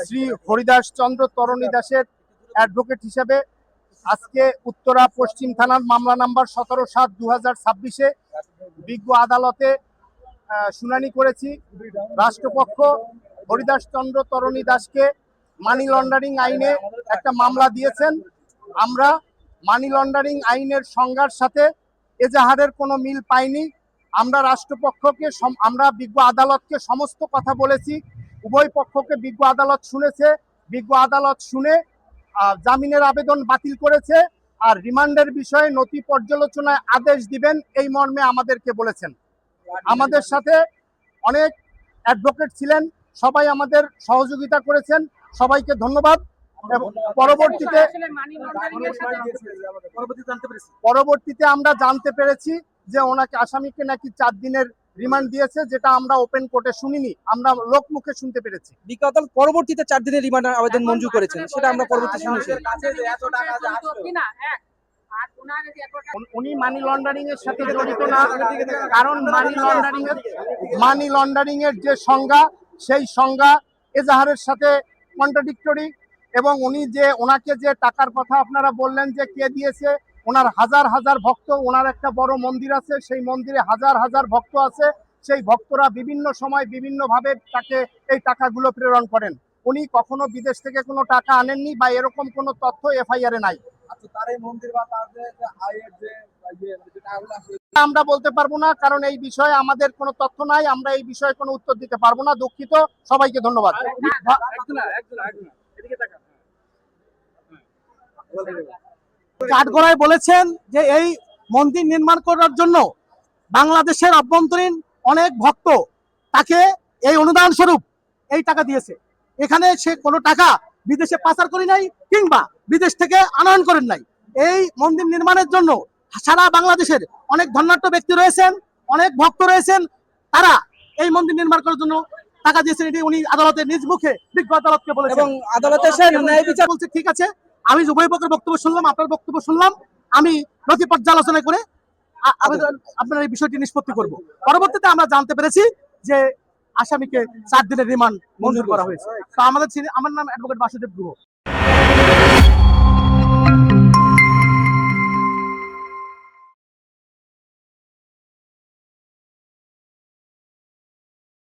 শ্রী হরিদাস চন্দ্র তরণী দাসের অ্যাডভোকেট হিসেবে আজকে উত্তরা পশ্চিম থানার মামলা নাম্বার 17/7/2026 বিজ্ঞ আদালতে শুনানি করেছি। রাষ্ট্রপক্ষ হরিদাস চন্দ্র তরণী দাসকে মানি লন্ডারিং আইনে একটা মামলা দিয়েছেন। আমরা মানি লন্ডারিং আইনের সংজ্ঞার সাথে এজাহারের কোনো মিল পাইনি। আমরা রাষ্ট্রপক্ষকে আমরা বিজ্ঞ আদালতকে সমস্ত কথা বলেছি। উভয় পক্ষকে বিজ্ঞ আদালত শুনেছে। বিজ্ঞ আদালত শুনে জামিনের আবেদন বাতিল করেছে আর রিমান্ডের বিষয়ে নথি পর্যালোচনায় আদেশ দিবেন এই মর্মে আমাদেরকে বলেছেন। আমাদের সাথে অনেক অ্যাডভোকেট ছিলেন, সবাই আমাদের সহযোগিতা করেছেন, সবাইকে ধন্যবাদ। পরবর্তীতে আমরা জানতে পেরেছি যে ওনাকে আসামিকে নাকি 4 দিনের রিমান্ড দিয়েছে, যেটা আমরা ওপেন কোর্টে শুনিনি, আমরা লোকমুখে শুনতে পেরেছি। বিজ্ঞ আদালত পরবর্তীতে 4 দিনের রিমান্ড আবেদন মঞ্জুর করেছেন, সেটা আমরা পরবর্তীতে শুনেছি। উনি মানি লন্ডারিং এর সাথে জড়িত না, কারণ মানি লন্ডারিং এর যে সংজ্ঞা, সেই সংজ্ঞা এজাহারের সাথে কন্ট্রাডিক্টরি। এবং উনি যে ওনাকে যে টাকার কথা আপনারা বললেন যে কে দিয়েছে, ওনার হাজার হাজার ভক্ত, ওনার একটা বড় মন্দির আছে, সেই মন্দিরে হাজার হাজার ভক্ত আছে, সেই ভক্তরা বিভিন্ন সময় বিভিন্নভাবে তাকে এই টাকাগুলো প্রেরণ করেন। উনি কখনো বিদেশ থেকে কোনো টাকা আনেননি বা এরকম কোনো তথ্য এফআইআর এ নাই। আমরা বলতে পারবো না, কারণ এই বিষয়ে আমাদের কোনো তথ্য নাই, আমরা এই বিষয়ে কোনো উত্তর দিতে পারবো না। দুঃখিত, সবাইকে ধন্যবাদ। কাঠগড়ায় বলেছেন যে এই মন্দির নির্মাণ করার জন্য বাংলাদেশের অভ্যন্তরীণ অনেক ভক্ত তাকে এই অনুদান স্বরূপ এই টাকা দিয়েছে। এখানে সে কোনো টাকা বিদেশে পাচার করে নাই কিংবা বিদেশ থেকে আনয়ন করেন নাই। এই মন্দির নির্মাণের জন্য সারা বাংলাদেশের অনেক ধনাঢ্য ব্যক্তি রয়েছেন, অনেক ভক্ত রয়েছেন, তারা এই মন্দির নির্মাণ করার জন্য টাকা দিয়েছেন। এটি উনি আদালতের নিজ মুখে বিজ্ঞ আদালতকে বলেছেন এবং আদালতের ন্যায় বিচার বলছে। ঠিক আছে, আমি উভয় পক্ষের বক্তব্য শুনলাম, আপনার বক্তব্য শুনলাম, আমি নথি পর্যালোচনা করে আপনার এই বিষয়টি নিষ্পত্তি করব। পরবর্তীতে আমরা জানতে পেরেছি যে আসামিকে 4 দিনের রিমান্ড মঞ্জুর করা হয়েছে। তো আমার নাম অ্যাডভোকেট বাসুদেব গুহ।